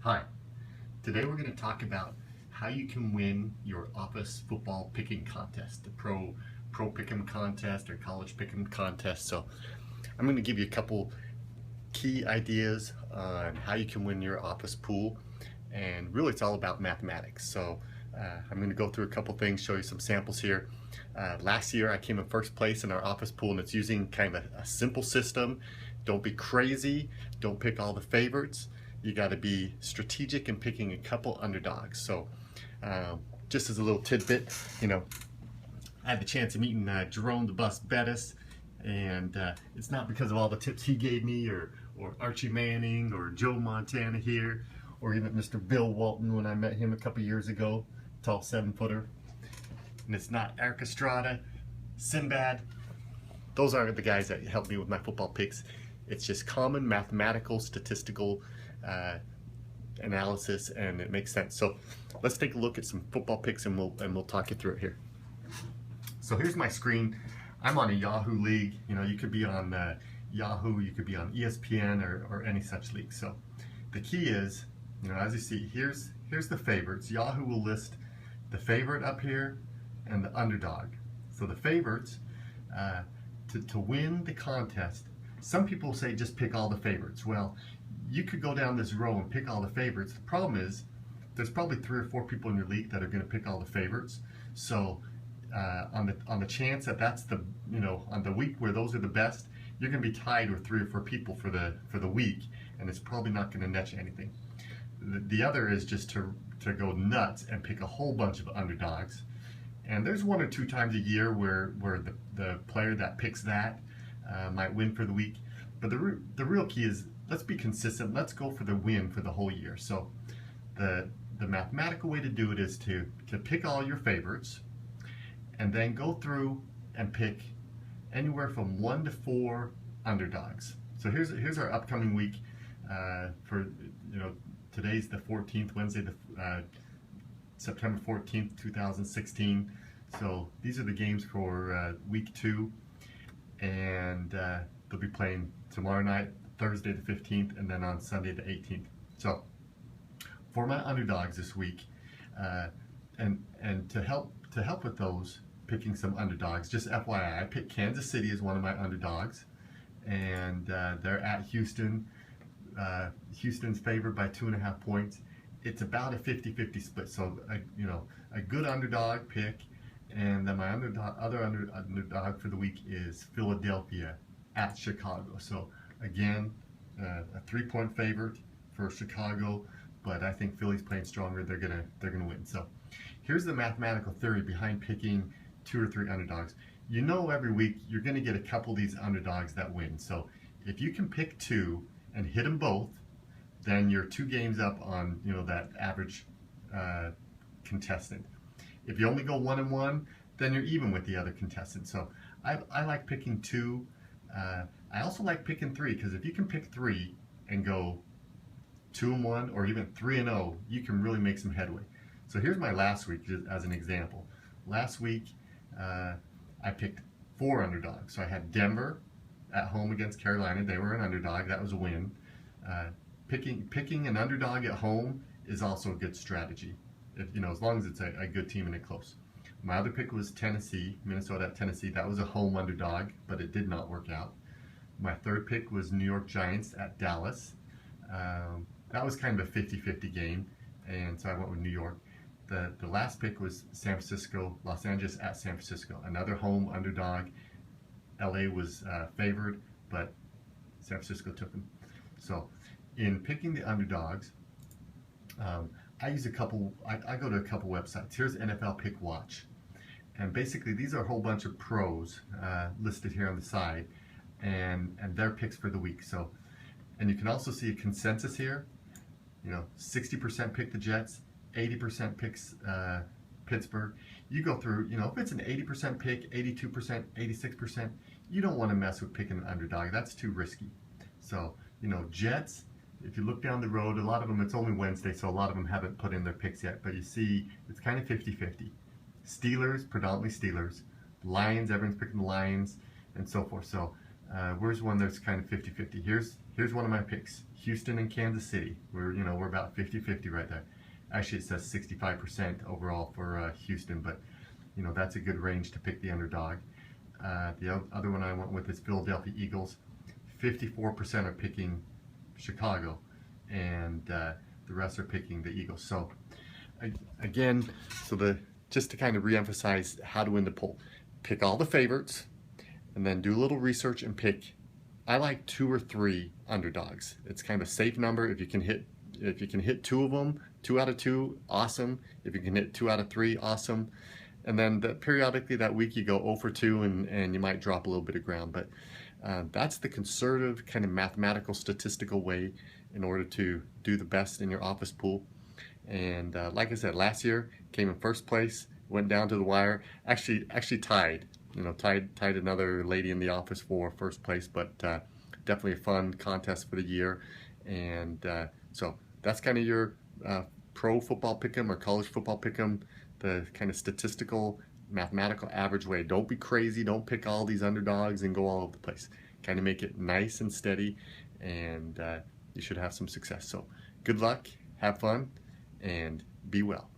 Hi, today we're going to talk about how you can win your office football picking contest, the pro pick'em contest or college pick'em contest. So I'm going to give you a couple key ideas on how you can win your office pool, and really it's all about mathematics. So I'm going to go through a couple things, show you some samples here. Last year I came in first place in our office pool, and it's using kind of a simple system. Don't be crazy, don't pick all the favorites. You got to be strategic in picking a couple underdogs. So just as a little tidbit, I had the chance of meeting Jerome the Bus Bettis, and it's not because of all the tips he gave me, or Archie Manning, or Joe Montana here, or even Mr. Bill Walton when I met him a couple years ago, tall 7-footer. And it's not Eric Estrada, Sinbad. Those aren't the guys that helped me with my football picks. It's just common mathematical, statistical analysis, and it makes sense. So let's take a look at some football picks, and we'll talk you through it here. So here's my screen. I'm on a Yahoo league. You could be on Yahoo, you could be on ESPN, or any such league. So the key is, as you see, here's the favorites. Yahoo will list the favorite up here and the underdog. So the favorites, to win the contest, some people say just pick all the favorites. Well, you could go down this row and pick all the favorites. The problem is there's probably 3 or 4 people in your league that are going to pick all the favorites. So on the chance that that's the on the week where those are the best, you're going to be tied with 3 or 4 people for the week, and it's probably not going to net you anything. The other is just to go nuts and pick a whole bunch of underdogs. And there's 1 or 2 times a year where the player that picks that might win for the week. But the real key is, let's be consistent. Let's go for the win for the whole year. So the mathematical way to do it is to pick all your favorites, and then go through and pick anywhere from 1 to 4 underdogs. So here's our upcoming week. For today's the 14th, Wednesday, September 14th, 2016. So these are the games for week 2, and they'll be playing tomorrow night, Thursday the 15th, and then on Sunday the 18th. So for my underdogs this week, and to help with those, picking some underdogs, just FYI, I picked Kansas City as one of my underdogs, and they're at Houston. Houston's favored by 2.5 points. It's about a 50-50 split, so a good underdog pick. And then my other underdog for the week is Philadelphia at Chicago. So again, a 3-point favorite for Chicago, but I think Philly's playing stronger. They're gonna win. So here's the mathematical theory behind picking 2 or 3 underdogs. Every week you're gonna get a couple of these underdogs that win. So if you can pick 2 and hit them both, then you're 2 games up on that average contestant. If you only go 1 and 1, then you're even with the other contestant. So I like picking 2. I also like picking 3, because if you can pick 3 and go 2 and 1, or even 3 and 0, you can really make some headway. So here's my last week, just as an example. Last week I picked 4 underdogs. So I had Denver at home against Carolina. They were an underdog. That was a win. Picking an underdog at home is also a good strategy, as long as it's a good team and it's close. My other pick was Tennessee, Minnesota at Tennessee. That was a home underdog, but it did not work out. My third pick was New York Giants at Dallas. That was kind of a 50-50 game, and so I went with New York. The last pick was San Francisco, Los Angeles at San Francisco, another home underdog. LA was favored, but San Francisco took them. So in picking the underdogs, I use I go to a couple websites. Here's NFL Pick Watch, and basically these are a whole bunch of pros listed here on the side, and their picks for the week. So, and you can also see a consensus here. 60% pick the Jets, 80% picks Pittsburgh. You go through, if it's an 80% pick, 82%, 86%, you don't want to mess with picking an underdog. That's too risky. So, Jets, if you look down the road, a lot of them, it's only Wednesday, so a lot of them haven't put in their picks yet, but you see it's kind of 50-50. Steelers, predominantly Steelers. Lions, everyone's picking the Lions, and so forth. So Where's one that's kind of 50-50? Here's one of my picks. Houston and Kansas City. We're about 50-50 right there. Actually, it says 65% overall for Houston, but that's a good range to pick the underdog. The other one I went with is Philadelphia Eagles. 54% are picking Chicago, and the rest are picking the Eagles. So again, just to kind of reemphasize how to win the poll, pick all the favorites, and then do a little research and pick. I like 2 or 3 underdogs. It's kind of a safe number. If you can hit 2 of them, 2 out of 2, awesome. If you can hit 2 out of 3, awesome. And then periodically that week you go 0 for 2 and you might drop a little bit of ground. But that's the conservative kind of mathematical statistical way in order to do the best in your office pool. And like I said, last year came in first place, went down to the wire, actually tied. Tied another lady in the office for first place, but definitely a fun contest for the year. And so that's kind of your pro football pick'em or college football pick'em, the kind of statistical, mathematical average way. Don't be crazy. Don't pick all these underdogs and go all over the place. Kind of make it nice and steady, and you should have some success. So good luck, have fun, and be well.